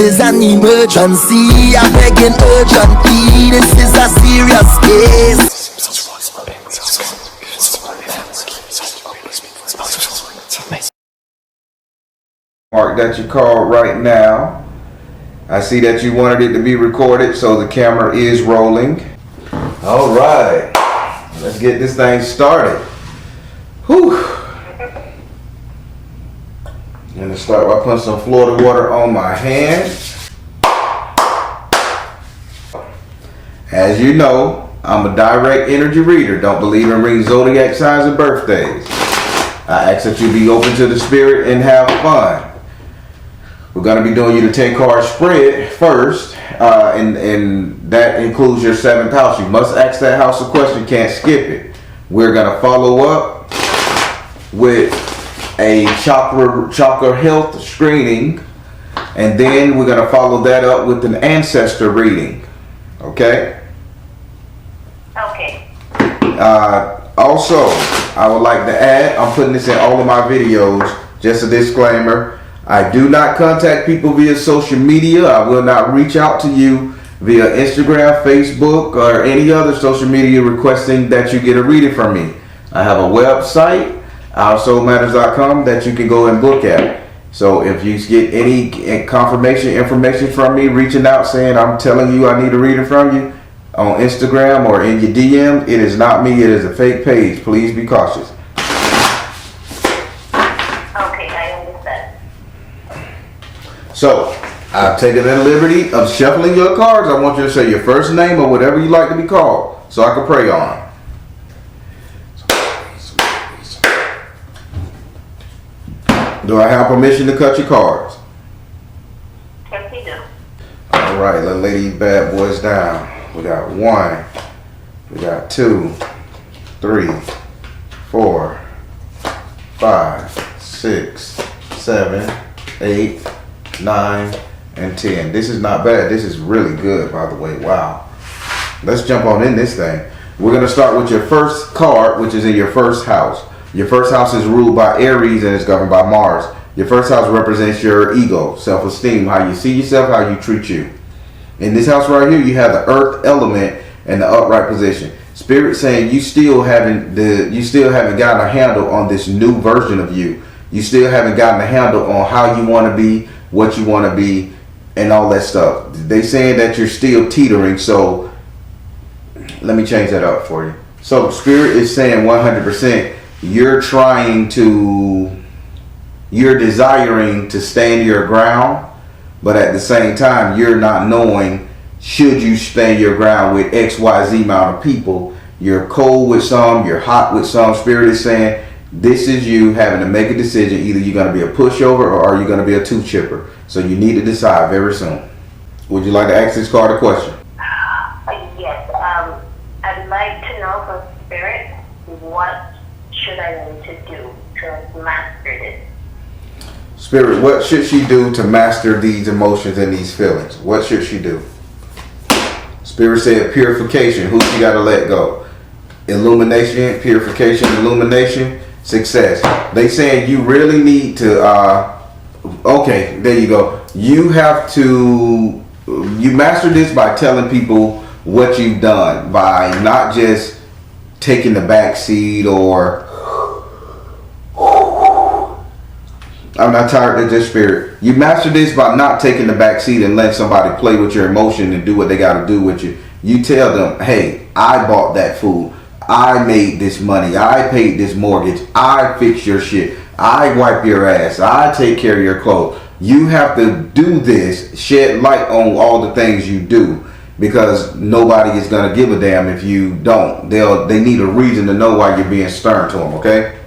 is an emergency. I'm begging urgently. This is a serious case. Mark that you called right now. I see that you wanted it to be recorded, so the camera is rolling. All right, let's get this thing started. Whew. I'm gonna start by putting some Florida water on my hands. As you know, I'm a direct energy reader. Don't believe in reading zodiac signs and birthdays. I ask that you be open to the spirit and have fun. We're going to be doing you the 10 card spread first, and that includes your 7th house. You must ask that house a question, can't skip it. We're going to follow up with a chakra health screening, and then we're going to follow that up with an ancestor reading. Okay? Okay. Also, I would like to add, I'm putting this in all of my videos, just a disclaimer. I do not contact people via social media. I will not reach out to you via Instagram, Facebook, or any other social media requesting that you get a reading from me. I have a website, S.O.LMatters.com, that you can go and book at. So if you get any confirmation information from me reaching out saying I'm telling you I need a reading from you on Instagram or in your DM, it is not me, it is a fake page. Please be cautious. So, I've taken the liberty of shuffling your cards. I want you to say your first name or whatever you like to be called so I can pray on. Do I have permission to cut your cards? Yes, you do. All right, let's lay these bad boys down. We got 1, we got 2, 3, 4, 5, 6, 7, 8, 9, and 10. This is not bad. This is really good, by the way. Wow. Let's jump on in this thing. We're going to start with your first card, which is in your first house. Your first house is ruled by Aries and is governed by Mars. Your first house represents your ego, self-esteem, how you see yourself, how you treat you. In this house right here, you have the earth element in the upright position. Spirit saying you still haven't gotten a handle on this new version of you. You still haven't gotten a handle on how you want to be, what you want to be, and all that stuff. They saying that you're still teetering, so let me change that up for you. So Spirit is saying 100% you're desiring to stand your ground, but at the same time you're not knowing should you stand your ground with XYZ amount of people. You're cold with some, you're hot with some. Spirit is saying this is you having to make a decision. Either you're going to be a pushover or are you going to be a two chipper. So you need to decide very soon. Would you like to ask this card a question? Yes. I'd like to know from Spirit, what should I need to do to master this? Spirit, what should she do to master these emotions and these feelings? What should she do? Spirit said purification. Who she got to let go? Illumination, purification, illumination. Success. They saying you really need to okay, there you go. You master this by telling people what you've done, by not just taking the back seat or I'm not tired of this, Spirit. You master this by not taking the back seat and letting somebody play with your emotion and do what they got to do with you. You tell them, hey, I bought that food. I made this money. I paid this mortgage. I fix your shit. I wipe your ass. I take care of your clothes. You have to do this, shed light on all the things you do, because nobody is going to give a damn if you don't. They need a reason to know why you're being stern to them, okay?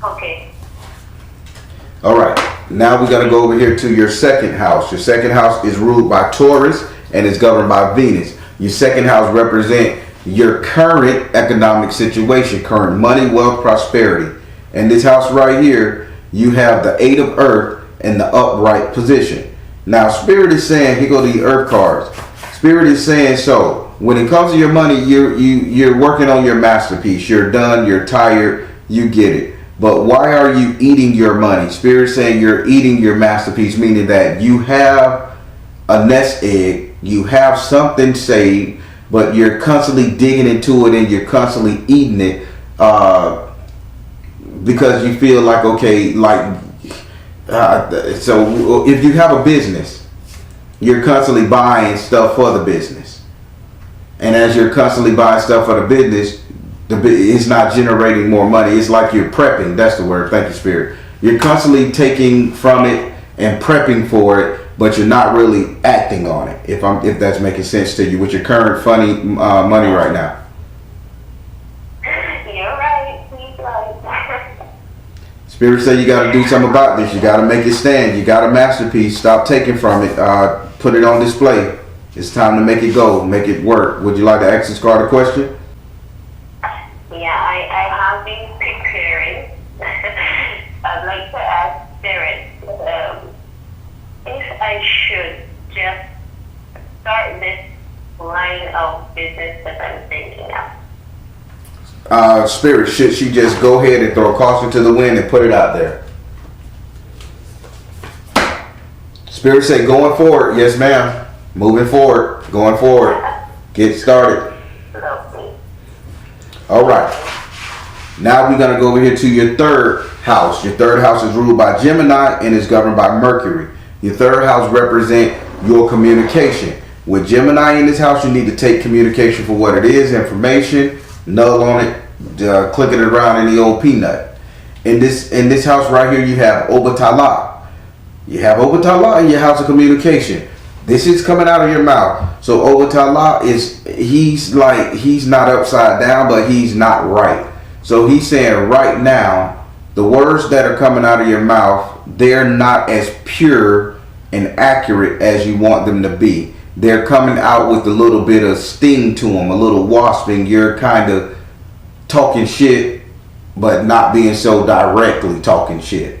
Okay. All right. Now we're going to go over here to your second house. Your second house is ruled by Taurus and is governed by Venus. Your second house represents your current economic situation, current money, wealth, prosperity. In this house right here, you have the 8 of Earth in the upright position. Now, Spirit is saying, here go the Earth cards. Spirit is saying, so when it comes to your money, you're working on your masterpiece. You're done. You're tired. You get it. but why are you eating your money? Spirit saying you're eating your masterpiece, meaning that you have a nest egg, you have something saved, but you're constantly digging into it and you're constantly eating it because you feel like, okay, so if you have a business, you're constantly buying stuff for the business. And as you're constantly buying stuff for the business, it's not generating more money. It's like you're prepping. That's the word. Thank you, Spirit. You're constantly taking from it and prepping for it, but you're not really acting on it. If that's making sense to you with your current money right now. You're right. He's right. Spirit said you got to do something about this. You got to make it stand. You got a masterpiece. Stop taking from it. Put it on display. It's time to make it go. Make it work. Would you like to ask this card a question? Yeah, I have been preparing. I'd like to ask Spirit if I should just start this line of business that I'm thinking of. Spirit, should she just go ahead and throw caution to the wind and put it out there? Spirit say going forward. Yes, ma'am. Moving forward. Going forward. Get started. All right. Now we're going to go over here to your third house. Your third house is ruled by Gemini and is governed by Mercury. Your third house represents your communication. With Gemini in this house, you need to take communication for what it is, information, null on it, clicking it around in the old peanut. In this house right here, you have Obatala. You have Obatala in your house of communication. This is coming out of your mouth. So Obatala he's not upside down, but he's not right. So he's saying right now, the words that are coming out of your mouth, they're not as pure and accurate as you want them to be. They're coming out with a little bit of sting to them, a little wasping. You're kind of talking shit, but not being so directly talking shit.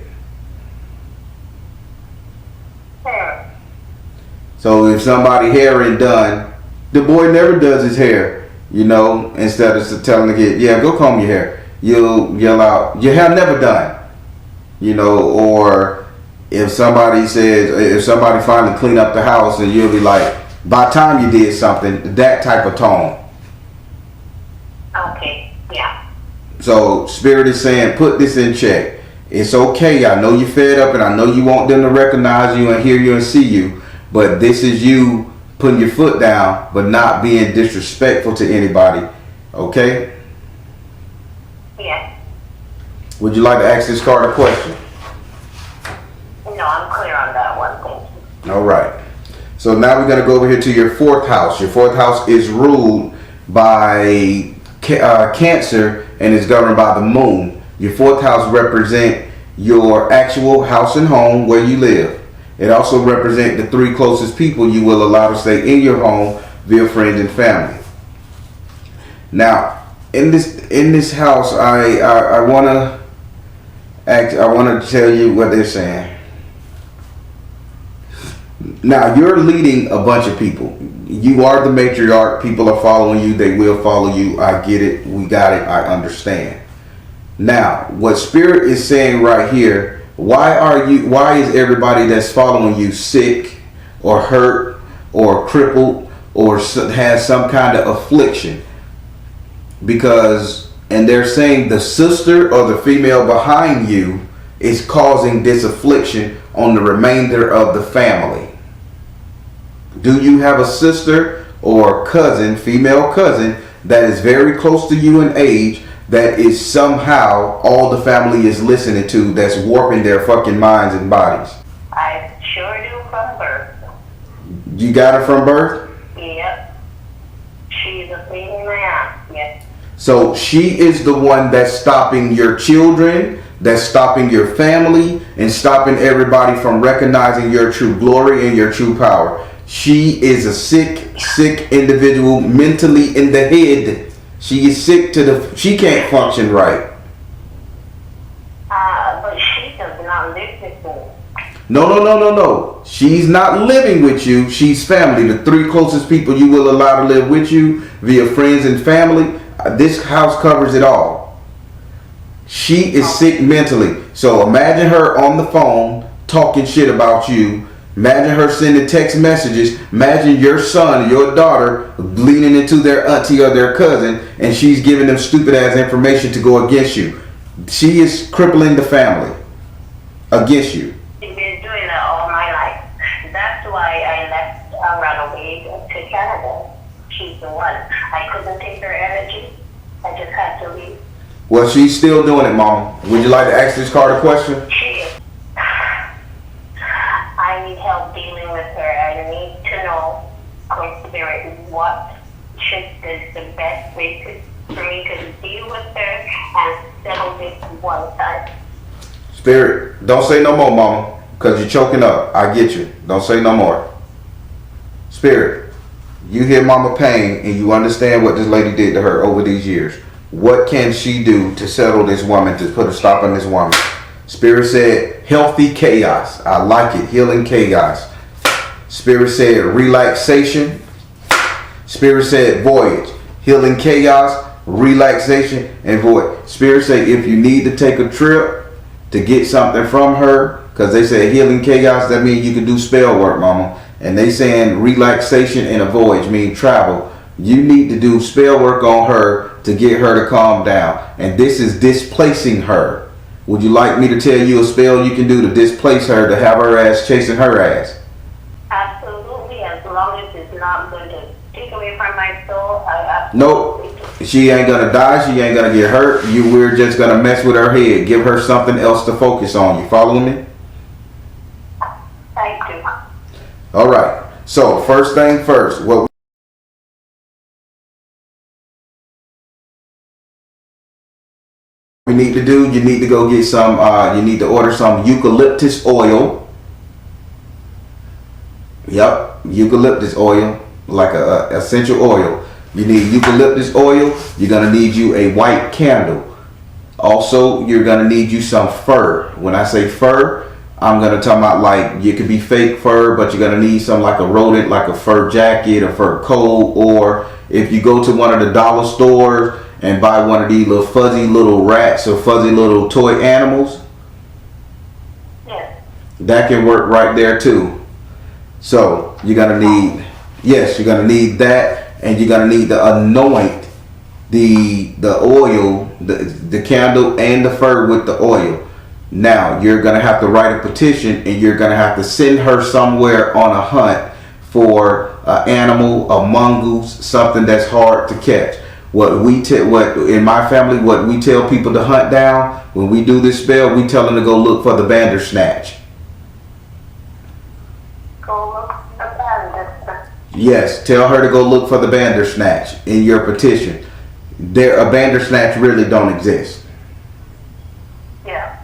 So if somebody hair ain't done, the boy never does his hair, instead of telling the kid, yeah, go comb your hair. You'll yell out, your hair never done. Or if somebody finally clean up the house and you'll be like, by the time you did something, that type of tone. Okay, yeah. So Spirit is saying, put this in check. It's okay. I know you're fed up and I know you want them to recognize you and hear you and see you. But this is you putting your foot down, but not being disrespectful to anybody. Okay? Yeah. Would you like to ask this card a question? No, I'm clear on that one. Thank you. All right. So now we're going to go over here to your fourth house. Your fourth house is ruled by Cancer and is governed by the moon. Your fourth house represents your actual house and home where you live. It also represents the three closest people you will allow to stay in your home via friends and family. Now, in this house, I want to tell you what they're saying. Now, you're leading a bunch of people. You are the matriarch. People are following you. They will follow you. I get it. We got it. I understand. Now, what Spirit is saying right here, why is everybody that's following you sick or hurt or crippled or has some kind of affliction? And they're saying the sister or the female behind you is causing this affliction on the remainder of the family. Do you have a sister or cousin, female cousin, that is very close to you in age, that is somehow all the family is listening to, that's warping their fucking minds and bodies? I sure do from birth. You got her from birth? Yep. She's a pain in the ass, yes. So she is the one that's stopping your children, that's stopping your family, and stopping everybody from recognizing your true glory and your true power. She is a sick individual mentally in the head. She is sick she can't function right. But she does not live with me. No. She's not living with you. She's family. The three closest people you will allow to live with you via friends and family. This house covers it all. She is sick mentally. So imagine her on the phone talking shit about you. Imagine her sending text messages. Imagine your son or your daughter leaning into their auntie or their cousin, and she's giving them stupid ass information to go against you. She is crippling the family against you. She's been doing that all my life. That's why I left and ran away to Canada. She's the one. I couldn't take her energy. I just had to leave. Well, she's still doing it, Mama. Would you like to ask this card a question? She is. I need help dealing with her. I need to know, Spirit, what is the best way for me to deal with her and settle this one time. Spirit, don't say no more, Mama, because you're choking up. I get you. Don't say no more. Spirit, you hear Mama pain and you understand what this lady did to her over these years. What can she do to settle this woman, to put a stop on this woman? Spirit said, healthy chaos. I like it. Healing chaos. Spirit said, relaxation. Spirit said, voyage. Healing chaos, relaxation, and voyage. Spirit said, if you need to take a trip to get something from her, because they say healing chaos, that means you can do spell work, Mama. And they saying relaxation and a voyage mean travel. You need to do spell work on her to get her to calm down. And this is displacing her. Would you like me to tell you a spell you can do to displace her, to have her ass chasing her ass? Absolutely, as long as it's not going to take away from my soul. Nope. She ain't gonna die. She ain't gonna get hurt. We're just gonna mess with her head. Give her something else to focus on. You following me? Thank you. All right. So first thing first, what we need to do, you need to go get some, you need to order some eucalyptus oil. Yep, eucalyptus oil, like a essential oil. You need eucalyptus oil. You're gonna need you a white candle. Also, you're gonna need you some fur. When I say fur, I'm gonna talk about, like, it could be fake fur, but you're gonna need some, like a rodent, like a fur jacket, a fur coat, or if you go to one of the dollar stores and buy one of these little fuzzy little rats or fuzzy little toy animals, Yes. that can work right there too. So you're gonna need, yes, you're gonna need that, and you're gonna need to anoint the oil, the candle and the fur with the oil. Now you're gonna have to write a petition, and you're gonna have to send her somewhere on a hunt for an animal, a mongoose, something that's hard to catch. What in my family, what we tell people to hunt down when we do this spell, we tell them to go look for the bandersnatch. Go look for that. Yes, tell her to go look for the bandersnatch in your petition. A bandersnatch really don't exist. Yeah.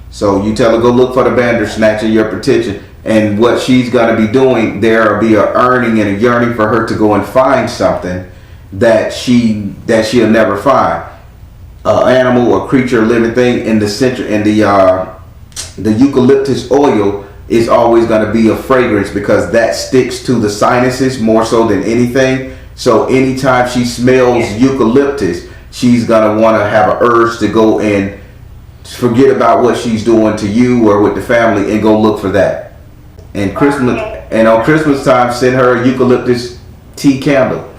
So you tell her go look for the bandersnatch in your petition, and what she's gonna be doing, there'll be a earning and a yearning for her to go and find something that she'll never find. Animal, a creature, a living thing in the center, and the eucalyptus oil is always going to be a fragrance, because that sticks to the sinuses more so than anything. So anytime she smells eucalyptus, she's going to want to have an urge to go and forget about what she's doing to you or with the family and go look for that. And on Christmas time, send her a eucalyptus tea candle.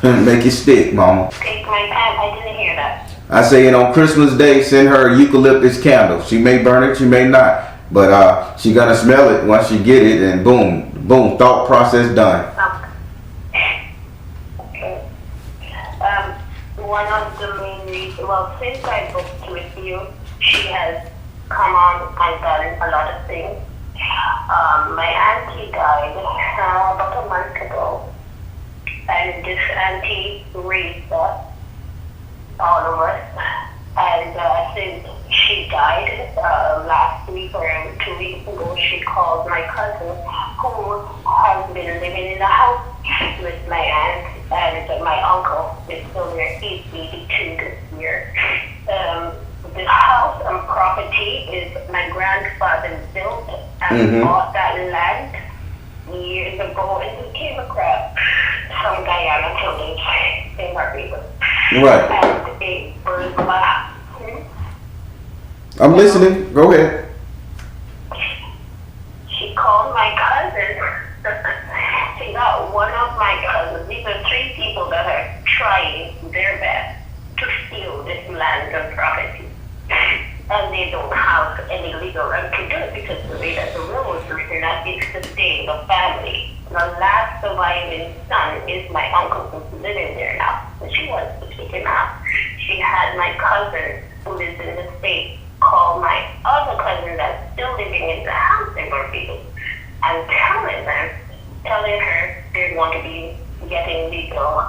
Make it stick, Mama. Take my time. I didn't hear that. I say, and on Christmas Day, send her a eucalyptus candle. She may burn it, she may not, but she gonna smell it once she get it, and boom, boom, thought process done. Okay. One of the main reasons, well, since I booked with you, she has come on and done a lot of things. My auntie died about a month ago. And this auntie raised us, all of us. And since she died last week or 2 weeks ago, she called my cousin, who has been living in the house with my aunt, and my uncle is still there. He's 82 this year. The house and property is my grandfather built and bought that land years ago, and he came across some Guyana village in Barbados. Right. And it was I'm listening. Go ahead. She called my cousin. She got one of my cousins. These are three people that are trying their best to steal this land and property. And they don't have any legal right to do it because the way that the rules are not is to stay in the family. The last surviving son is my uncle who's living there now. And she wants to kick him out. She had my cousin who lives in the States call my other cousin that's still living in the house in Barbados and telling her they want to be getting legal.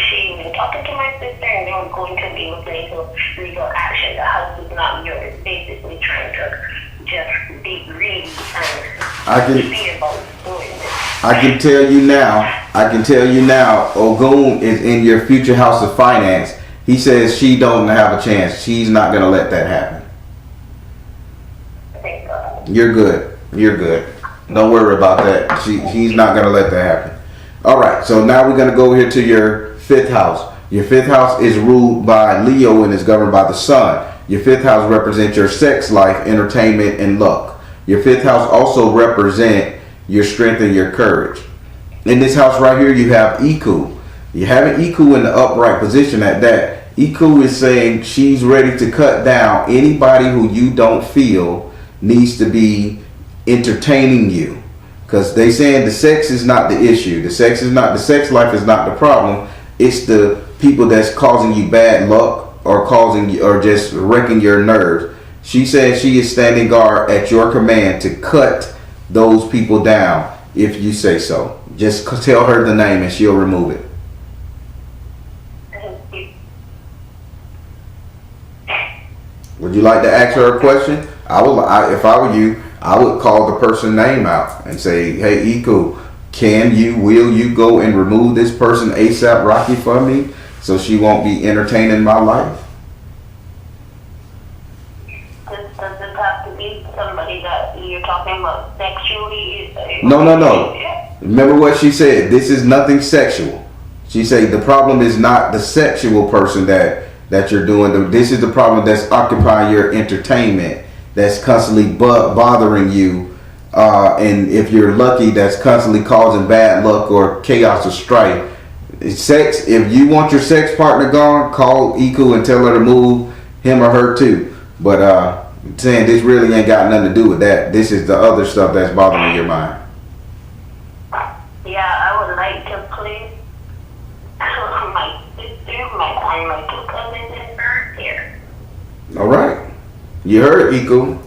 She been talking to my sister and they were going to be looking into legal action. The house is not yours. Basically trying to just be greedy and be about doing this. I can tell you now, Ogun is in your future house of finance. He says she don't have a chance. She's not going to let that happen. Thank God. You're good. Don't worry about that. He's not going to let that happen. All right, so now we're going to go here to your fifth house. Your fifth house is ruled by Leo and is governed by the sun. Your fifth house represents your sex life, entertainment, and luck. Your fifth house also represents your strength and your courage. In this house right here, you have Iku. You have an Iku in the upright position at that. Iku is saying she's ready to cut down anybody who you don't feel needs to be entertaining you. Because they saying the sex is not the issue. The sex life is not the problem. It's the people that's causing you bad luck or just wrecking your nerves. She says she is standing guard at your command to cut those people down if you say so. Just tell her the name and she'll remove it. Would you like to ask her a question? If I were you, I would call the person's name out and say, hey, Iku, will you go and remove this person ASAP Rocky for me so she won't be entertaining my life? Does it have to be somebody that you're talking about sexually? No. Remember what she said. This is nothing sexual. She said the problem is not the sexual person that you're doing. This is the problem that's occupying your entertainment. That's constantly bothering you, and if you're lucky, that's constantly causing bad luck or chaos or strife. Sex. If you want your sex partner gone, call Iku and tell her to move him or her too. But saying this really ain't got nothing to do with that. This is the other stuff that's bothering your mind. Yeah, I would like to please my sister, my two cousins and her here. All right. You heard Iku.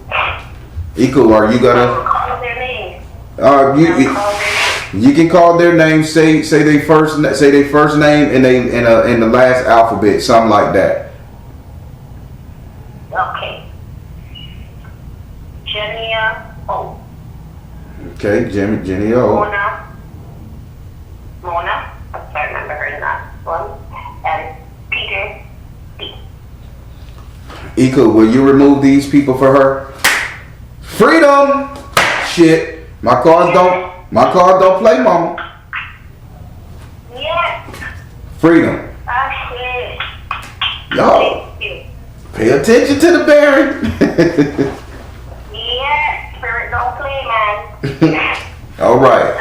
Iku, are you gonna call their name? You can call their name. Say their first name and in the last alphabet, something like that. Okay. Genia O. Okay, Jenny O. Mona. I'm sorry, I remember her last one. And Peter D. Iku, will you remove these people for her? Freedom! Shit. My cards don't play, mama. Yes. Freedom. Shit. Yo. Pay attention to the Baron. Yes, spirit don't play, man. All right.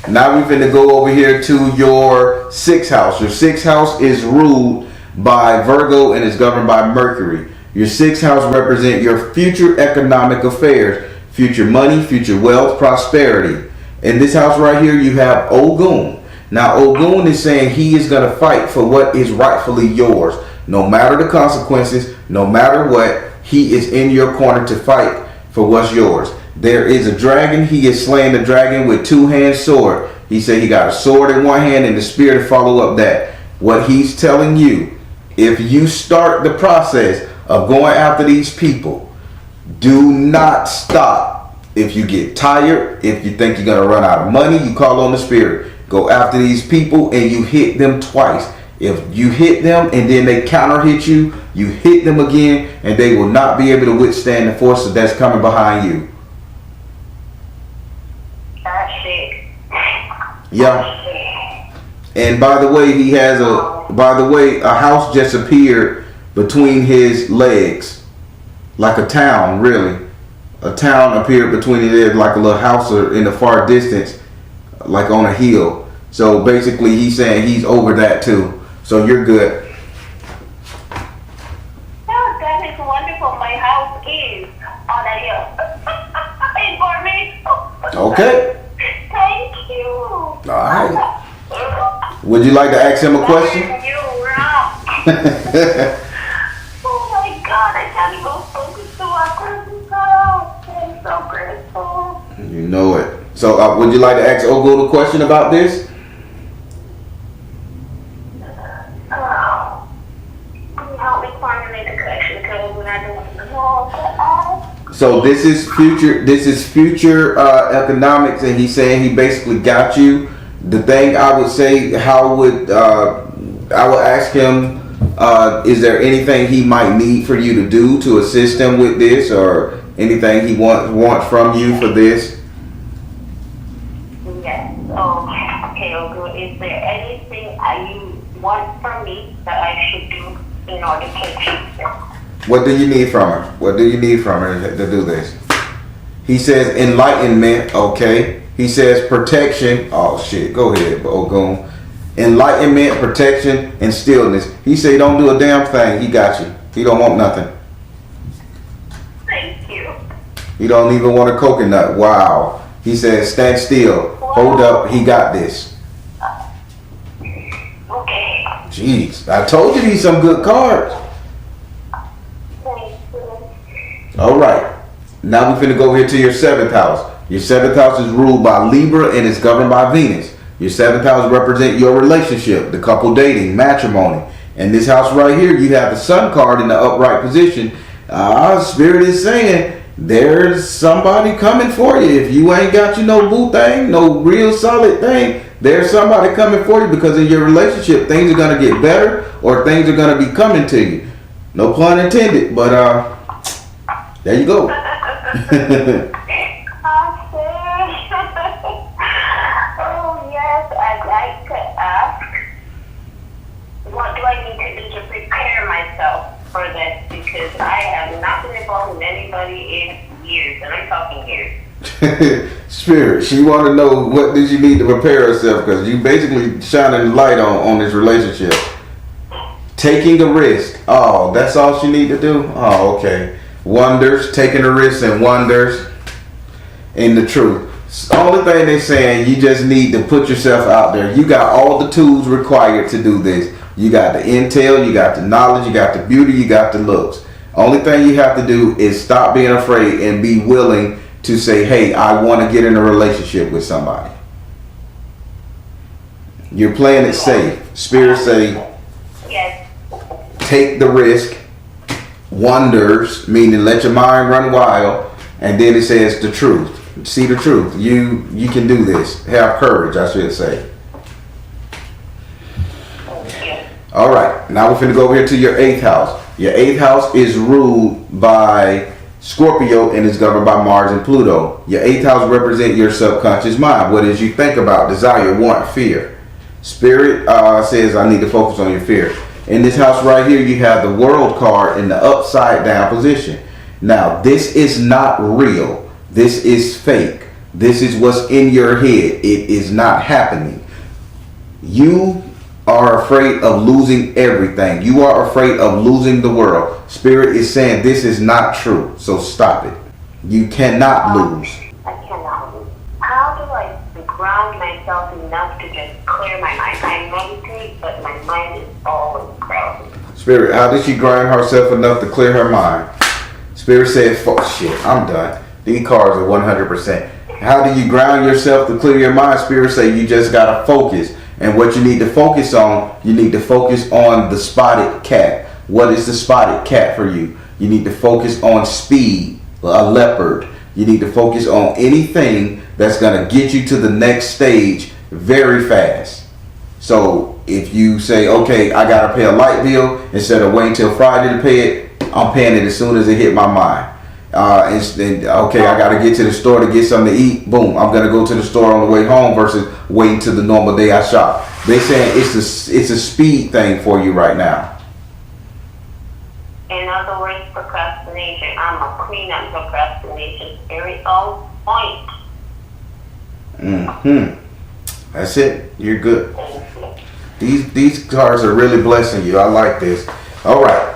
Now we're finna go over here to your sixth house. Your sixth house is ruled by Virgo and is governed by Mercury. Your sixth house represents your future economic affairs, future money, future wealth, prosperity. In this house right here, you have Ogun. Now, Ogun is saying he is going to fight for what is rightfully yours. No matter the consequences, no matter what, he is in your corner to fight for what's yours. There is a dragon. He is slaying the dragon with two-hand sword. He said he got a sword in one hand and the spear to follow up that. What he's telling you, if you start the process of going after these people, do not stop. If you get tired, if you think you're going to run out of money, you call on the spirit. Go after these people and you hit them twice. If you hit them and then they counter hit you, you hit them again and they will not be able to withstand the forces that's coming behind you. That's it. Yeah. And by the way, a house just appeared between his legs. like a town, really. A town appeared between it, like a little house or in the far distance, like on a hill. So basically he's saying he's over that too. So you're good. Oh, that is wonderful. My house is on a hill. For me. Okay. Thank you. All right. Would you like to ask him a question? You rock. Oh my God, I can't even focus to our person's house. I'm so grateful. You know it. So would you like to ask Ogo a question about this? Can you help me formulate the question because when I don't know to ask? So this is future economics, and he's saying he basically got you. The thing I would say, I would ask him, is there anything he might need for you to do to assist him with this, or anything he wants from you for this? Yes. Oh, okay, Ogo. Is there anything you want from me that I should do in order to achieve this? What do you need from her? What do you need from her to do this? He says enlightenment, okay. He says protection. Oh shit, go ahead, Ogun. Enlightenment, protection, and stillness. He say don't do a damn thing. He got you. He don't want nothing. Thank you. He don't even want a coconut. Wow. He says stand still. Hold up. He got this. Okay. Jeez. I told you these some good cards. Thank you. All right. Now we're finna go here to your 7th house. Your 7th house is ruled by Libra and is governed by Venus. Your 7th house represents your relationship, the couple dating, matrimony. And this house right here, you have the Sun card in the upright position. Spirit is saying there's somebody coming for you. If you ain't got you no boo thing, no real solid thing, there's somebody coming for you, because in your relationship, things are going to get better or things are going to be coming to you. No pun intended, but there you go. Oh yes, I'd like to ask, what do I need to do to prepare myself for this? Because I have not been involved with anybody in years, and I'm talking years. Spirit, she want to know what did you need to prepare herself, because you basically shining the light on this relationship. Taking a risk. Oh, that's all she need to do? Oh, okay. Wonders, taking a risk and wonders in the truth. The only thing they're saying, you just need to put yourself out there. You got all the tools required to do this. You got the intel, you got the knowledge, you got the beauty, you got the looks. Only thing you have to do is stop being afraid and be willing to say, hey, I want to get in a relationship with somebody. You're playing it safe. Spirit say, Yes. take the risk. Wonders, meaning let your mind run wild. And then it says the truth. See the truth. You can do this. Have courage, I should say. All right. Now we're finna go over here to your 8th house. Your 8th house is ruled by Scorpio and is governed by Mars and Pluto. Your 8th house represents your subconscious mind. What is you think about, desire, want, fear. Spirit says I need to focus on your fear. In this house right here, you have the World card in the upside down position. Now, this is not real. This is fake. This is what's in your head. It is not happening. You are afraid of losing everything. You are afraid of losing the world. Spirit is saying this is not true. So stop it. You cannot lose. I cannot lose. How do I ground myself enough to just clear my mind? I meditate, but my mind is always crowded. Spirit, how did she grind herself enough to clear her mind? Spirit said, fuck shit, I'm done. These cards are 100%. How do you ground yourself to clear your mind? Spirit say you just gotta focus. And what you need to focus on, you need to focus on the spotted cat. What is the spotted cat for you? You need to focus on speed, a leopard. You need to focus on anything that's gonna get you to the next stage very fast. So if you say, okay, I gotta pay a light bill, instead of waiting till Friday to pay it, I'm paying it as soon as it hit my mind. Okay, I gotta get to the store to get something to eat. Boom, I'm gonna go to the store on the way home versus waiting till the normal day I shop. They're saying it's a speed thing for you right now. In other words, procrastination. I'm queen and procrastination spirit on point. That's it. You're good. These cards are really blessing you. I like this. All right.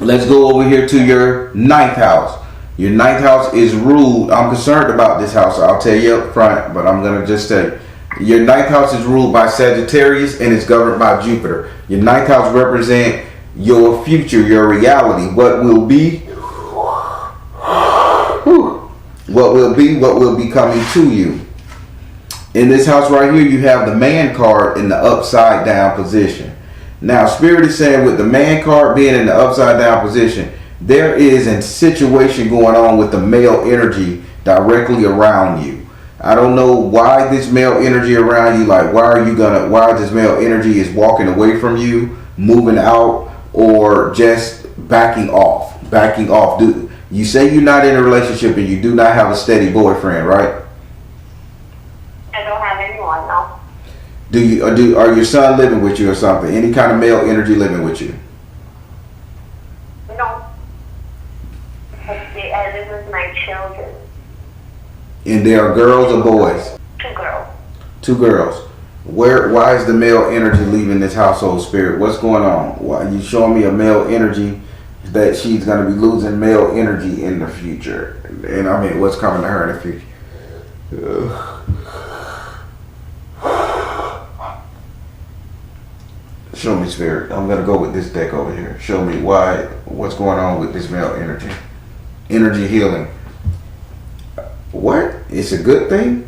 Let's go over here to your 9th house. Your 9th house is ruled. I'm concerned about this house. I'll tell you up front, but I'm going to just tell you. Your 9th house is ruled by Sagittarius and is governed by Jupiter. Your 9th house represents your future, your reality, what will be, what will be coming to you. In this house right here, you have the man card in the upside down position. Now, Spirit is saying with the man card being in the upside down position, there is a situation going on with the male energy directly around you. I don't know why this male energy around you, like why this male energy is walking away from you, moving out, or just backing off. You say you're not in a relationship and you do not have a steady boyfriend, right? I don't have anyone, no. Are your son living with you or something? Any kind of male energy living with you? No. I live with my children. And they are girls or boys? 2 girls. 2 girls. Why is the male energy leaving this household, Spirit? What's going on? Why are you showing me a male energy that she's going to be losing male energy in the future? And I mean, what's coming to her in the future? Show me, Spirit. I'm going to go with this deck over here. Show me what's going on with this male energy. Energy healing. What? It's a good thing?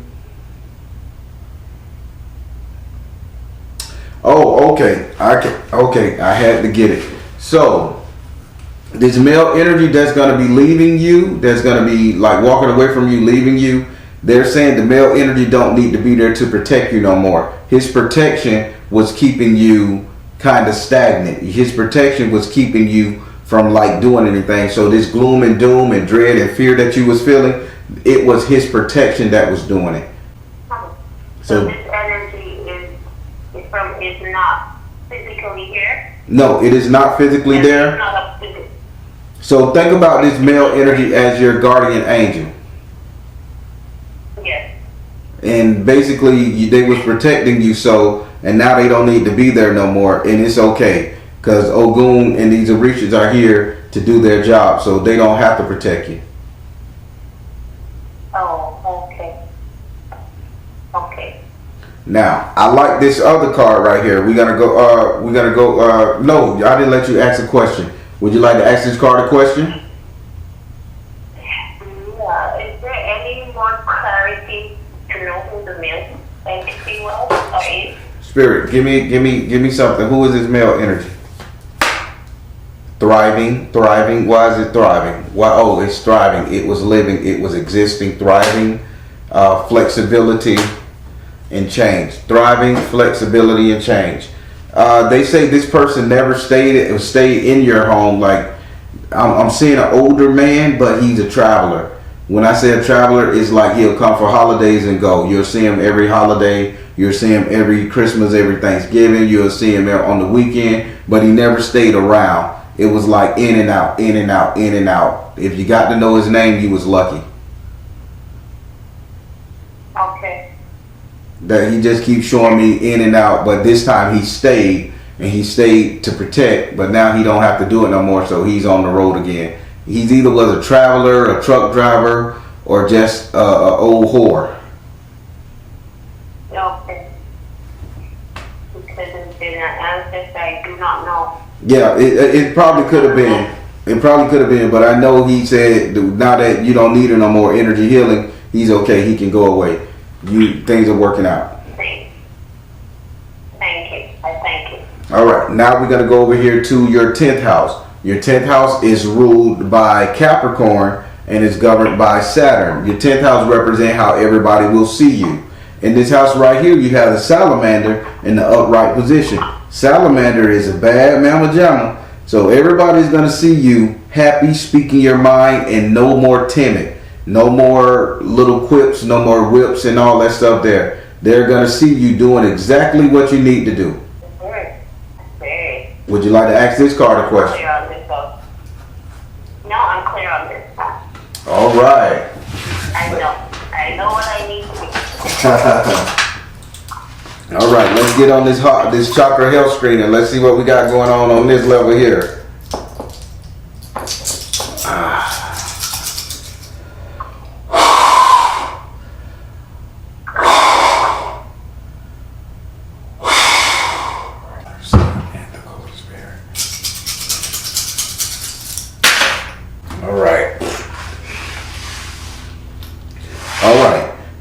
Oh, okay. I had to get it. So, this male energy that's going to be leaving you, that's going to be like walking away from you, leaving you, they're saying the male energy don't need to be there to protect you no more. His protection was keeping you kind of stagnant. His protection was keeping you from like doing anything. So this gloom and doom and dread and fear that you was feeling, it was his protection that was doing it. So this energy is not physically here? No, it is not physically there. So think about this male energy as your guardian angel. Yes. And basically they was protecting you, and now they don't need to be there no more, and it's okay. Because Ogun and these Orishas are here to do their job, so they don't have to protect you. Oh, okay. Okay. Now, I like this other card right here. No, I didn't let you ask a question. Would you like to ask this card a question? Yeah. Is there any more clarity to know who the male entity was or is? Spirit, give me something. Who is this male energy? Thriving. Why is it thriving? Why? Oh, it's thriving. It was living. It was existing. Thriving. Flexibility and change. Thriving, flexibility, and change. They say this person never stayed in your home. Like I'm seeing an older man, but he's a traveler. When I say a traveler, it's like he'll come for holidays and go. You'll see him every holiday. You'll see him every Christmas, every Thanksgiving. You'll see him on the weekend, but he never stayed around. It was like in and out, in and out, in and out. If you got to know his name, you was lucky. Okay. That he just keeps showing me in and out, but this time he stayed, and he stayed to protect, but now he don't have to do it no more, so he's on the road again. He's either was a traveler, a truck driver, or just an old whore. Okay. Because it's been an ancestor, I do not know. Yeah, it probably could have been. It probably could have been, but I know he said now that you don't need it no more energy healing, he's okay. He can go away. Things are working out. Thank you. I thank you. All right, now we're gonna go over here to your 10th house. Your 10th house is ruled by Capricorn and is governed by Saturn. Your 10th house represents how everybody will see you. In this house right here, you have the salamander in the upright position. Salamander is a bad mamma jamma, so everybody's gonna see you happy, speaking your mind, and no more timid. No more little quips, no more whips and all that stuff there. They're gonna see you doing exactly what you need to do. Very. Would you like to ask this card a question? No, I'm clear on this. All right. I know what I need to do. All right, let's get on this chakra health screen and let's see what we got going on this level here.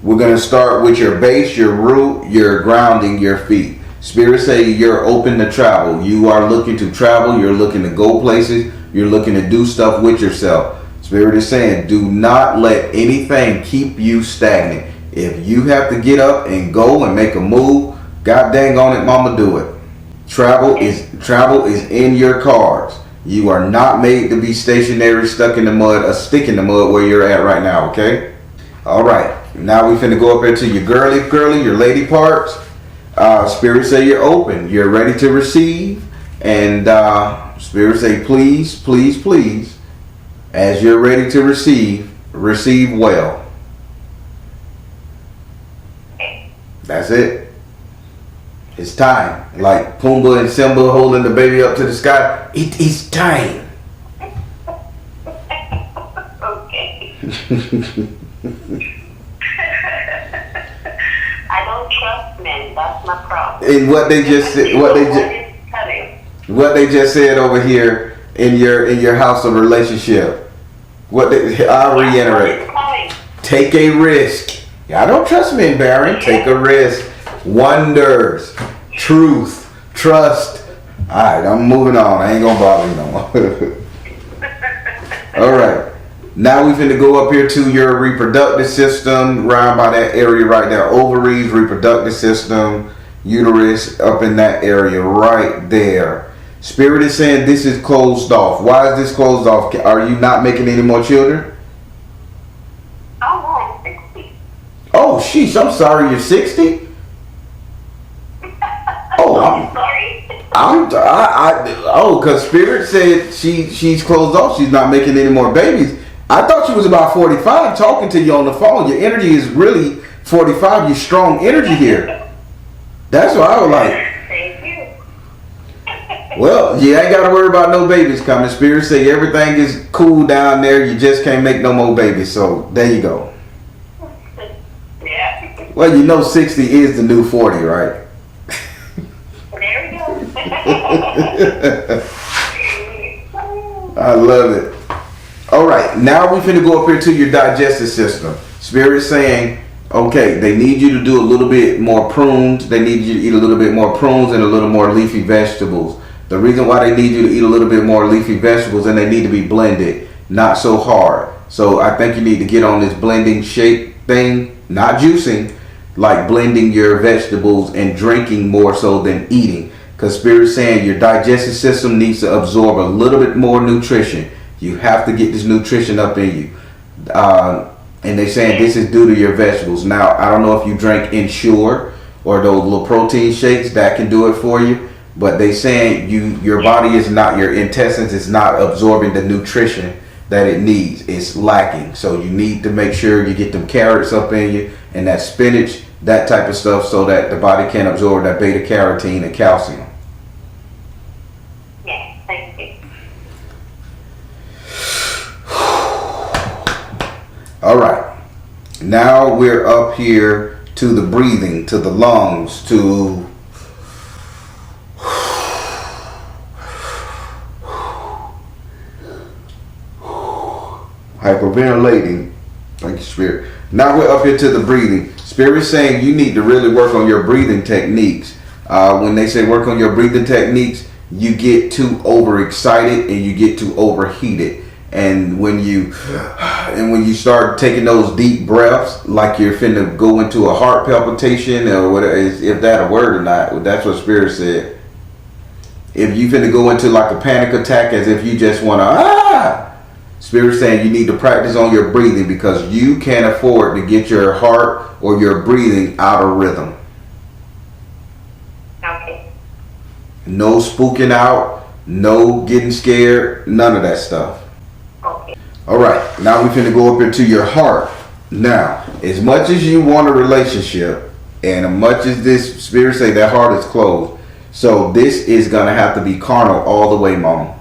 We're going to start with your base, your root, your grounding, your feet. Spirit say you're open to travel. You are looking to travel. You're looking to go places. You're looking to do stuff with yourself. Spirit is saying do not let anything keep you stagnant. If you have to get up and go and make a move, God dang on it, mama, do it. Travel is in your cards. You are not made to be stationary, stuck in the mud, or stick in the mud where you're at right now, okay? All right. Now we finna go up into your girly, your lady parts. Spirit say you're open. You're ready to receive. And Spirit say please, please, please. As you're ready to receive well. That's it. It's time. Like Pumbaa and Simba holding the baby up to the sky. It is time. Okay. I don't trust men. That's my problem. And what they just said, what they just said over here in your house of relationship. I'll reiterate. Take a risk. I don't trust men, Baron. Take a risk. Wonders, truth, trust. All right, I'm moving on. I ain't gonna bother you no more. All right. Now we finna go up here to your reproductive system, around by that area right there. Ovaries, reproductive system, uterus, up in that area right there. Spirit is saying this is closed off. Why is this closed off? Are you not making any more children? Oh, I'm 60. Oh, sheesh, I'm sorry, you're 60? Oh, I'm sorry. Because Spirit said she's closed off. She's not making any more babies. I thought you was about 45 talking to you on the phone. Your energy is really 45. You're strong energy here. That's why I was like. Thank you. Well, you ain't got to worry about no babies coming. Spirit say everything is cool down there. You just can't make no more babies. So there you go. Yeah. Well, you know 60 is the new 40, right? There we go. I love it. All right, now we're finna go up here to your digestive system. Spirit saying, okay, they need you to do a little bit more prunes. They need you to eat a little bit more prunes and a little more leafy vegetables. The reason why they need you to eat a little bit more leafy vegetables, and they need to be blended, not so hard. So I think you need to get on this blending shake thing, not juicing, like blending your vegetables and drinking more so than eating. Because Spirit's saying your digestive system needs to absorb a little bit more nutrition. You have to get this nutrition up in you. And they're saying this is due to your vegetables. Now, I don't know if you drink Ensure or those little protein shakes that can do it for you. But they saying your body is not, your intestines is not absorbing the nutrition that it needs. It's lacking. So you need to make sure you get them carrots up in you and that spinach, that type of stuff, so that the body can absorb that beta carotene and calcium. Yes, thank you. All right. Now we're up here to the breathing, to the lungs, to hyperventilating. Thank you, Spirit. Now we're up here to the breathing. Spirit's saying you need to really work on your breathing techniques. When they say work on your breathing techniques, you get too overexcited and you get too overheated. And when you start taking those deep breaths, like you're finna go into a heart palpitation or whatever, if that a word or not, that's what Spirit said. If you finna go into like a panic attack, as if you just wanna Spirit saying you need to practice on your breathing, because you can't afford to get your heart or your breathing out of rhythm. Okay. No spooking out, no getting scared, none of that stuff. Okay. All right, now we're finna go up into your heart. Now, as much as you want a relationship, and as much as this spirit say that heart is closed, so this is gonna have to be carnal all the way, mama.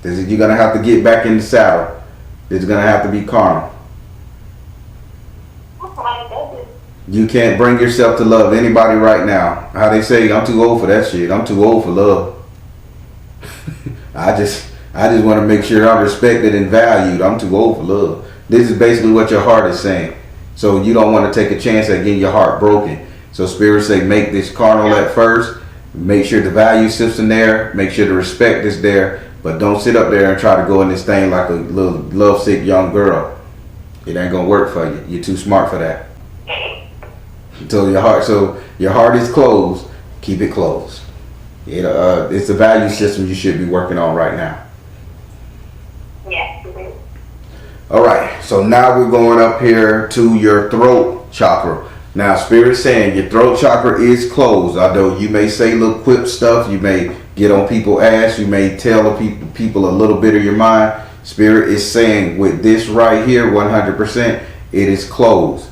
You're gonna have to get back in the saddle. It's gonna have to be carnal. You can't bring yourself to love anybody right now. How they say, I'm too old for that shit. I'm too old for love. I just want to make sure I'm respected and valued. I'm too old for love. This is basically what your heart is saying. So you don't want to take a chance at getting your heart broken. So spirits say, make this carnal at first. Make sure the value system there. Make sure the respect is there. But don't sit up there and try to go in this thing like a little lovesick young girl. It ain't gonna work for you. You're too smart for that. So your heart is closed. Keep it closed. It's the value system you should be working on right now. Yes. All right. So now we're going up here to your throat chakra. Now, Spirit's saying your throat chakra is closed. Although you may say little quip stuff, you may get on people's ass, you may tell people a little bit of your mind. Spirit is saying with this right here, 100%, it is closed.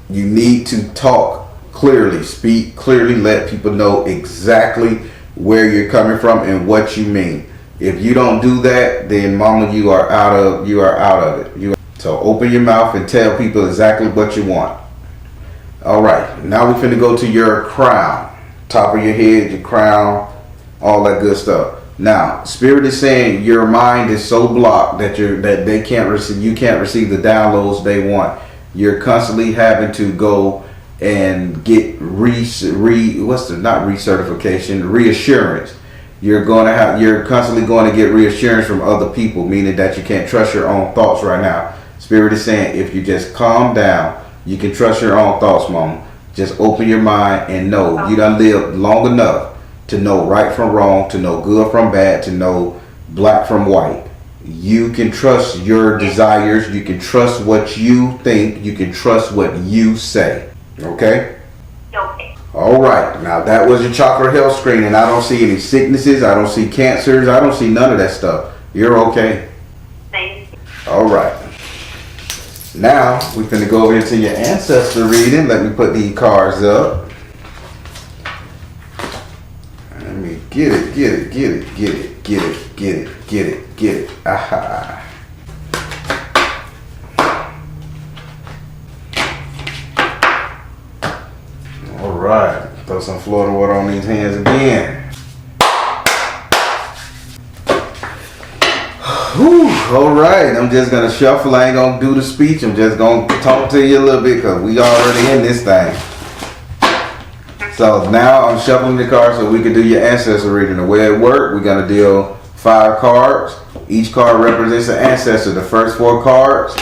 You need to talk clearly, speak clearly, let people know exactly where you're coming from and what you mean. If you don't do that, then mama, you are out of it. So open your mouth and tell people exactly what you want. All right, now we're finna go to your crown, top of your head, your crown, all that good stuff. Now, Spirit is saying your mind is so blocked that they can't receive. You can't receive the downloads they want. You're constantly having to go and get reassurance. You're constantly going to get reassurance from other people, meaning that you can't trust your own thoughts right now. Spirit is saying if you just calm down, you can trust your own thoughts, mom. Just open your mind and know you done lived long enough to know right from wrong, to know good from bad, to know black from white. You can trust your desires. You can trust what you think. You can trust what you say. Okay? Okay. All right. Now, that was your chakra health screening. I don't see any sicknesses. I don't see cancers. I don't see none of that stuff. You're okay. Thank you. All right. Now, we're going to go over into your ancestor reading. Let me put these cards up. Let me get it. Aha. All right. Throw some Florida water on these hands again. Whew. All right. I'm just going to shuffle. I ain't going to do the speech. I'm just going to talk to you a little bit because we already in this thing. So now I'm shuffling the cards so we can do your ancestor reading. The way it works, we're going to deal 5 cards. Each card represents an ancestor. The first 4 cards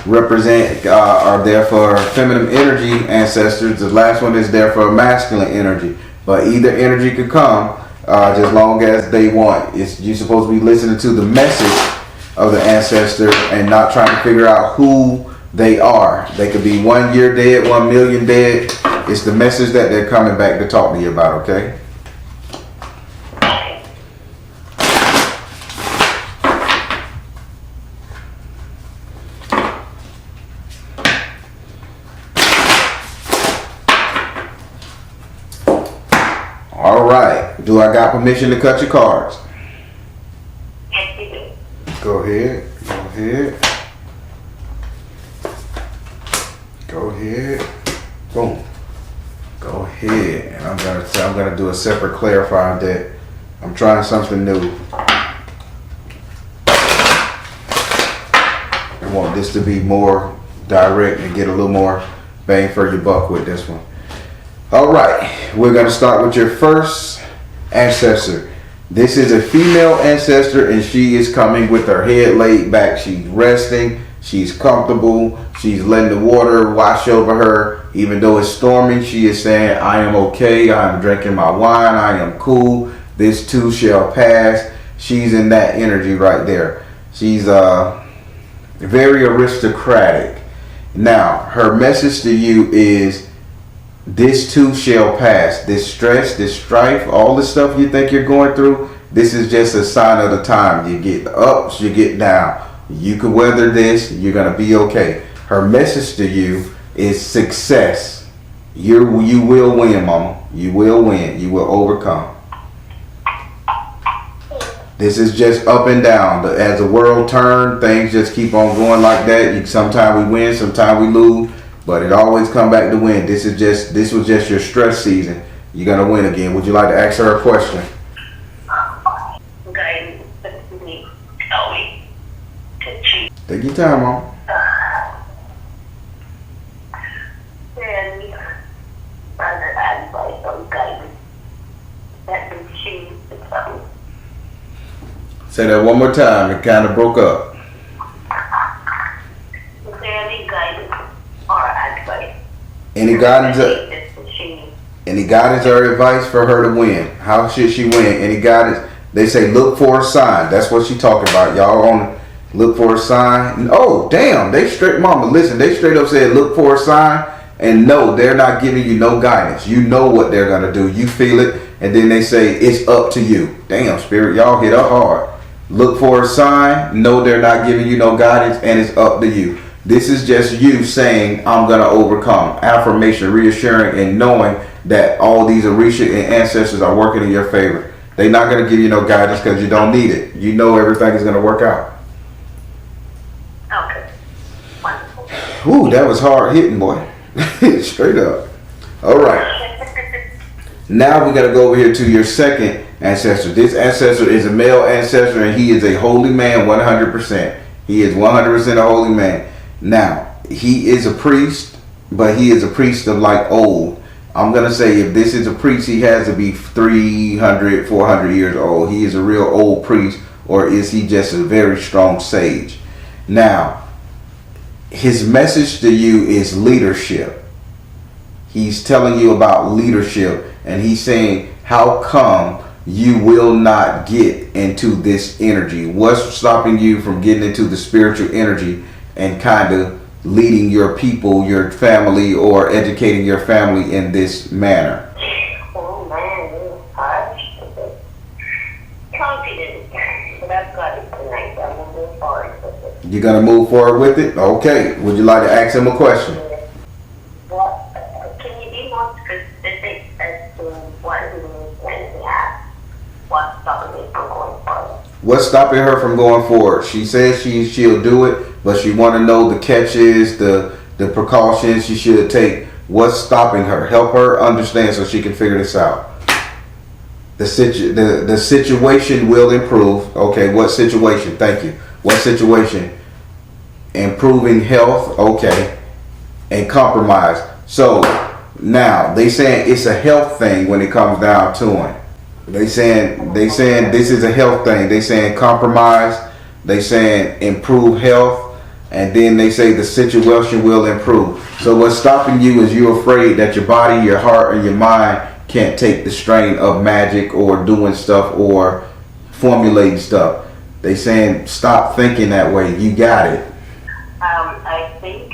are there for feminine energy ancestors. The last one is there for masculine energy. But either energy could come as long as they want. You're supposed to be listening to the message of the ancestor and not trying to figure out who they are. They could be 1 year dead, 1 million dead. It's the message that they're coming back to talk to you about, okay? All right. Do I got permission to cut your cards? Yes, you do. Go ahead. Boom. Go ahead. And I'm gonna do a separate clarifying deck. I'm trying something new. I want this to be more direct and get a little more bang for your buck with this one. All right, we're gonna start with your first ancestor. This is a female ancestor and she is coming with her head laid back. She's resting, she's comfortable, she's letting the water wash over her. Even though it's storming, she is saying, I am okay, I am drinking my wine, I am cool, this too shall pass. She's in that energy right there. She's very aristocratic. Now, her message to you is This too shall pass. This stress, this strife, all the stuff you think you're going through, this is just a sign of the time. You get ups, you get down. You can weather this, you're going to be okay. Her message to you is success. You will win, mama. You will win. You will overcome. This is just up and down. As the world turns, things just keep on going like that. Sometimes we win, sometimes we lose, but it always come back to win. This was just your stress season. You're going to win again. Would you like to ask her a question? Guys, me, tell me to cheat. Take your time, mama. And other advice on guidance that can choose something. Say that one more time. It kind of broke up. Is there any guidance or advice? Any guidance or advice for her to win? How should she win? Any guidance? They say look for a sign. That's what she talking about. Y'all on look for a sign. Oh, damn. They straight, mama, listen. They straight up said look for a sign. And no, they're not giving you no guidance. You know what they're going to do. You feel it. And then they say it's up to you. Damn, Spirit. Y'all hit her hard. Look for a sign. No, they're not giving you no guidance. And it's up to you. This is just you saying, I'm going to overcome. Affirmation, reassuring, and knowing that all these Orisha and ancestors are working in your favor. They're not going to give you no guidance because you don't need it. You know everything is going to work out. Okay. Wonderful. Ooh, that was hard hitting, boy. Straight up. All right. Now we got to go over here to your second ancestor. This ancestor is a male ancestor, and he is a holy man 100%. He is 100% a holy man. Now, he is a priest, but he is a priest of like old. I'm going to say if this is a priest, he has to be 300, 400 years old. He is a real old priest, or is he just a very strong sage? Now, his message to you is leadership. He's telling you about leadership, and he's saying, how come you will not get into this energy? What's stopping you from getting into the spiritual energy and kind of leading your people, your family, or educating your family in this manner? Oh man, harsh. Confident. But I've got it tonight. I'm moving forward with it. You're going to move forward with it? Okay. Would you like to ask him a question? What, can you be more specific as to what he means when he asks what's stopping me from going forward? What's stopping her from going forward? She says she'll do it, but she want to know the catches, the precautions she should take. What's stopping her? Help her understand so she can figure this out. The situation will improve. Okay, what situation? Thank you. What situation? Improving health. Okay. And compromise. So now they saying it's a health thing when it comes down to it. They saying this is a health thing. They saying compromise. They saying improve health, and then they say the situation will improve. So what's stopping you is you're afraid that your body, your heart, and your mind can't take the strain of magic or doing stuff or formulating stuff. They saying stop thinking that way. You got it. I think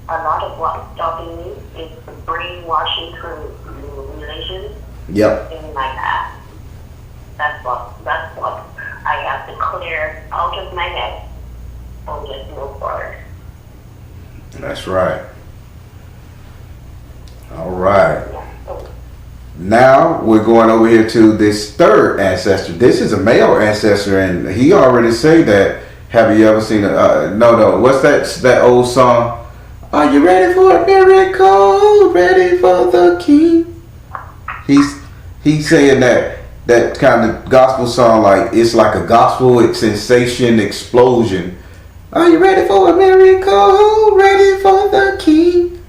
a lot of what's stopping me is the brainwashing through relations. Yep. In my past. That's what I have to clear out of my head and just move forward. That's right. All right. Yeah. Now we're going over here to this third ancestor. This is a male ancestor, and he already say that. Have you ever seen no? What's that old song? Are you ready for a miracle? Ready for the King? He's saying that kind of gospel song, like it's like a gospel sensation explosion. Are you ready for a miracle? Ready for the King?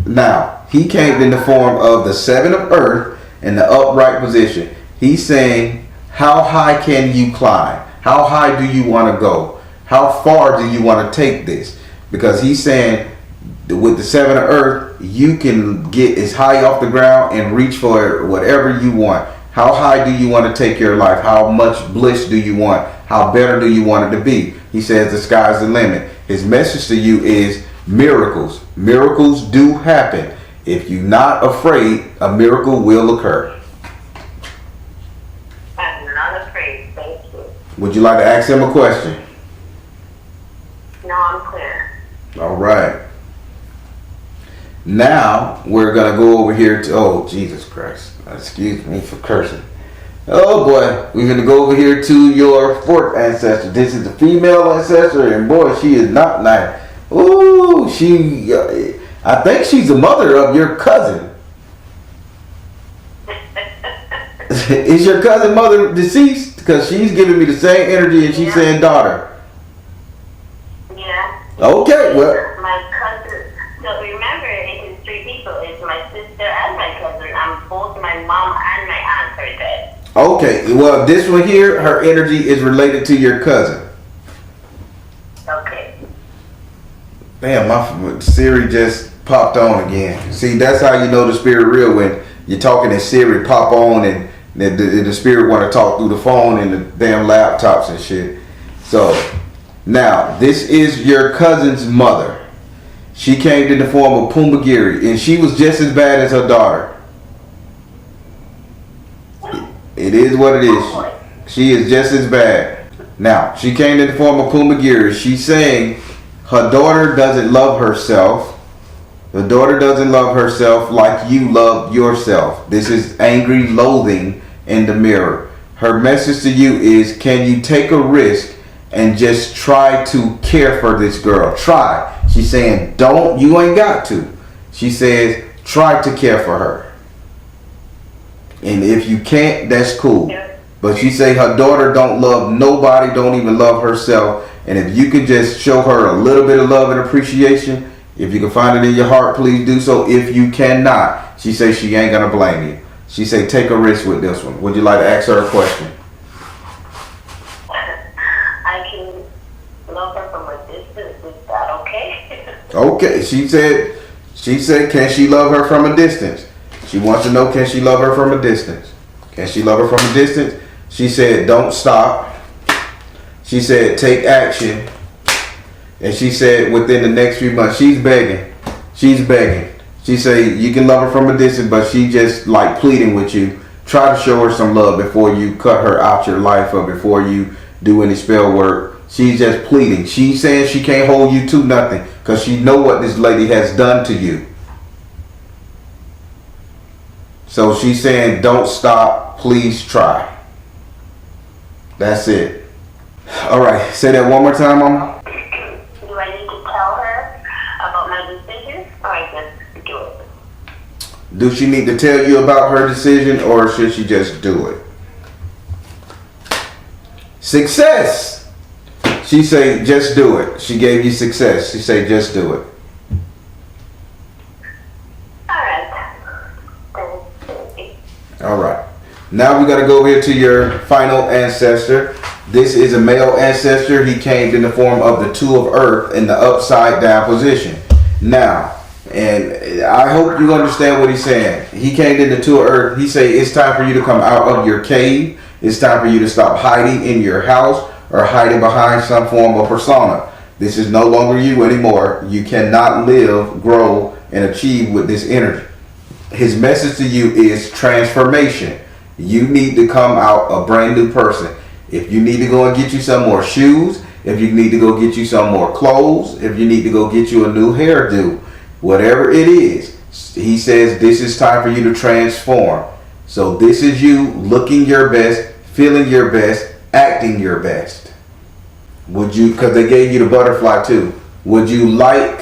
Now, he came in the form of the seven of earth in the upright position. He's saying, how high can you climb? How high do you want to go? How far do you want to take this? Because he's saying with the seven of earth, you can get as high off the ground and reach for whatever you want. How high do you want to take your life? How much bliss do you want? How better do you want it to be? He says the sky's the limit. His message to you is miracles. Miracles do happen. If you're not afraid, a miracle will occur. I'm not afraid. Thank you. Would you like to ask him a question? No, I'm clear. All right. Now we're gonna go over here to, oh Jesus Christ, excuse me for cursing. Oh boy, we're gonna go over here to your fourth ancestor. This is the female ancestor, and boy, she is not nice. Ooh, I think she's the mother of your cousin. Is your cousin mother deceased? Because she's giving me the same energy, and she's saying daughter. Yeah. Okay, well. My cousin. So remember, it is three people. It's my sister and my cousin. I'm both my mom and my aunt are dead. Okay, well, this one here, her energy is related to your cousin. Okay. Damn, my Siri just popped on again. See, that's how you know the spirit real, when you're talking and Siri pop on and the spirit want to talk through the phone and the damn laptops and shit. So, now, this is your cousin's mother. She came in the form of Pumagiri, and she was just as bad as her daughter. It is what it is. She is just as bad. Now, she came in the form of Pumagiri. She's saying her daughter doesn't love herself. The daughter doesn't love herself like you love yourself. This is angry loathing in the mirror. Her message to you is, can you take a risk and just try to care for this girl? Try. She's saying, don't, you ain't got to. She says, try to care for her. And if you can't, that's cool. But she say her daughter don't love nobody, don't even love herself. And if you could just show her a little bit of love and appreciation, if you can find it in your heart, please do so. If you cannot, she say she ain't gonna blame you. She say take a risk with this one. Would you like to ask her a question? I can love her from a distance. Is that okay? Okay, she said, can she love her from a distance? She wants to know, can she love her from a distance? Can she love her from a distance? She said, don't stop. She said, take action. And she said, within the next few months, she's begging. She's begging. She said, you can love her from a distance, but she just like pleading with you. Try to show her some love before you cut her out your life or before you do any spell work. She's just pleading. She's saying she can't hold you to nothing because she know what this lady has done to you. So she's saying, don't stop. Please try. That's it. All right. Say that one more time, Mama. Do I need to tell her about my decision, or I just do it? Do she need to tell you about her decision, or should she just do it? Success. She say, just do it. She gave you success. She say, just do it. All right. Now we got to go over here to your final ancestor. This is a male ancestor. He came in the form of the Two of Earth in the upside down position. Now, and I hope you understand what he's saying. He came in the Two of Earth. He say it's time for you to come out of your cave. It's time for you to stop hiding in your house or hiding behind some form of persona. This is no longer you anymore. You cannot live, grow, and achieve with this energy. His message to you is transformation. You need to come out a brand new person. If you need to go and get you some more shoes, if you need to go get you some more clothes, if you need to go get you a new hairdo, whatever it is, he says this is time for you to transform. So this is you looking your best, feeling your best, acting your best. Would you, because they gave you the butterfly too, would you like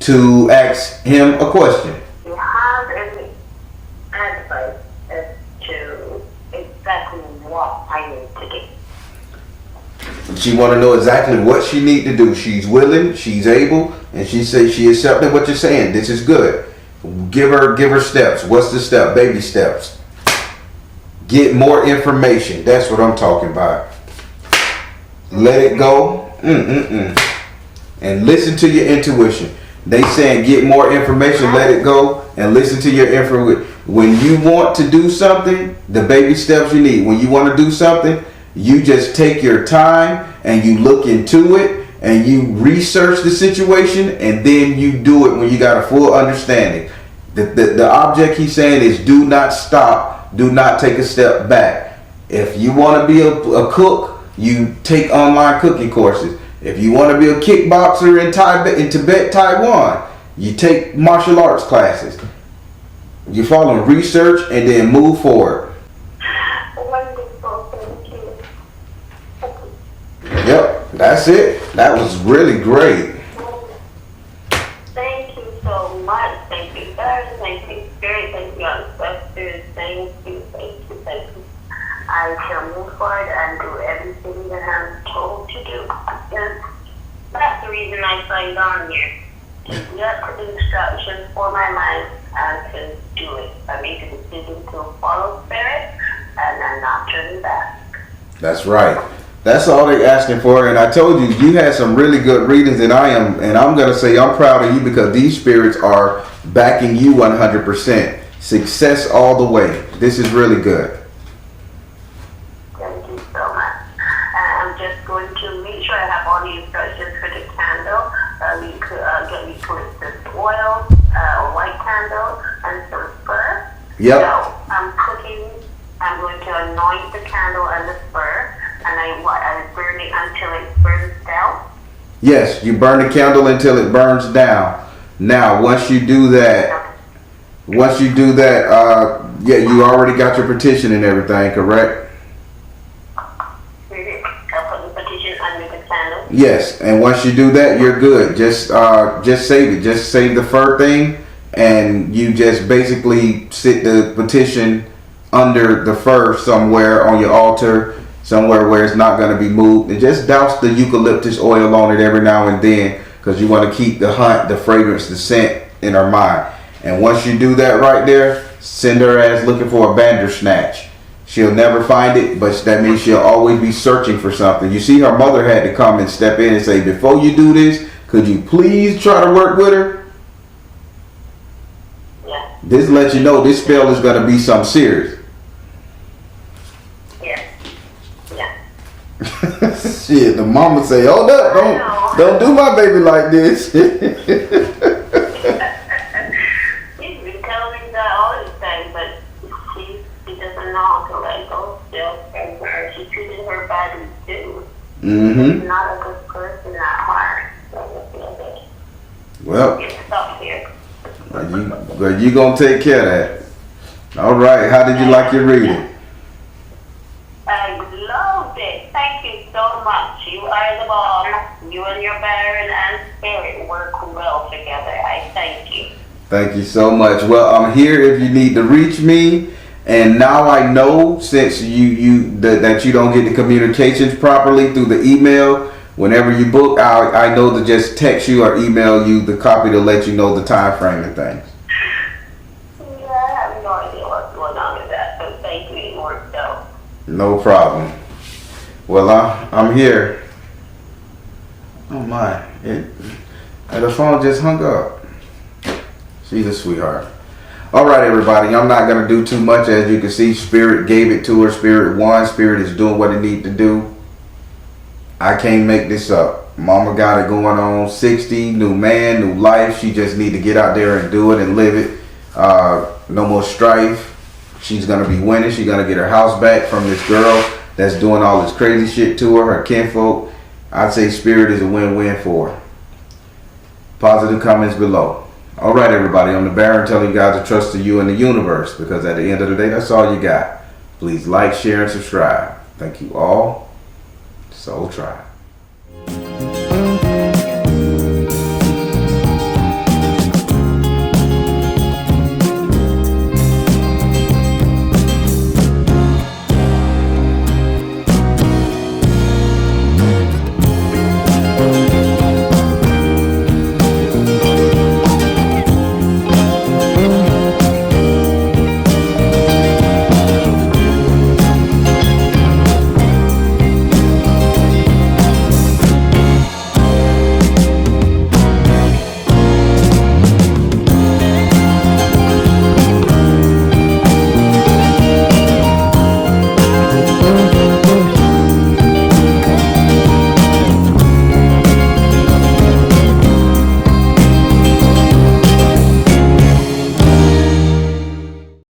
to ask him a question? Do you have any advice as to exactly what I need to do? She want to know exactly what she need to do. She's willing, she's able, and she says she accepted what you're saying. This is good. Give her steps. What's the step? Baby steps. Get more information. That's what I'm talking about. Let it go. And listen to your intuition. They saying get more information, let it go, and listen to your intuition. When you want to do something, the baby steps you need. When you want to do something, you just take your time and you look into it and you research the situation, and then you do it when you got a full understanding. The object he's saying is do not stop, do not take a step back. If you want to be a cook, you take online cooking courses. If you want to be a kickboxer in Tibet, Taiwan, you take martial arts classes. You follow research and then move forward. Wonderful, thank you. Yep, that's it. That was really great. Thank you so much. Thank you, guys. Thank you, Spirit. Thank you, Ancestors. Thank you, thank you, thank you. I shall move forward and do everything that I'm told to do. And that's the reason I signed on here. To get the instructions for my mind and to do it. I made a decision to follow Spirit and I'm not turning back. That's right. That's all they're asking for. And I told you, you had some really good readings, and I'm going to say I'm proud of you because these spirits are backing you 100%. Success all the way. This is really good. Thank you so much. I'm just going to make sure I have all the instructions for the candle. We could get me some oil, a white candle, and some fur. Yep. So I'm going to anoint the candle and the fur, and I burn it until it burns down. Yes, you burn the candle until it burns down. Now, once you do that, yeah, you already got your petition and everything, correct? I'll put the petition under the candle. Yes, and once you do that, you're good. Just save it. Just save the fur thing, and you just basically sit the petition under the fur somewhere on your altar, somewhere where it's not going to be moved, and just douse the eucalyptus oil on it every now and then, because you want to keep the fragrance, the scent in her mind. And once you do that right there, send her ass looking for a bandersnatch. She'll never find it, but that means she'll always be searching for something. You see, her mother had to come and step in and say, before you do this, could you please try to work with her? Yeah. This lets you know this spell is going to be something serious. Yeah. Yeah. Shit, the mama say, hold up, don't do my baby like this. He's been telling me that all the time, but she doesn't know how to let go still from her. She treated her badly too. Mm-hmm. She's not a good person at heart. So Well, get stuck here. you gonna take care of that. All right, how did you like your reading? I loved it. Thank you so much. You are the bomb. You and your Baron and Spirit work well together. I thank you. Thank you so much. Well, I'm here if you need to reach me. And now I know, since that you don't get the communications properly through the email, whenever you book, I know to just text you or email you the copy to let you know the time frame and things. Yeah, I have no idea what's going on with that. So thank you. It worked out. No problem. Well, I'm here. Oh my, the phone just hung up. She's a sweetheart. All right, everybody, I'm not going to do too much. As you can see, Spirit gave it to her. Spirit won. Spirit is doing what it needs to do. I can't make this up. Mama got it going on. 60, new man, new life. She just need to get out there and do it and live it. No more strife. She's going to be winning. She's going to get her house back from this girl that's doing all this crazy shit to her kinfolk. I'd say Spirit is a win-win for her. Positive comments below. All right, everybody, I'm the Baron telling you guys to trust in you and the universe, because at the end of the day, that's all you got. Please like, share, and subscribe. Thank you all. S.O.L Tribe.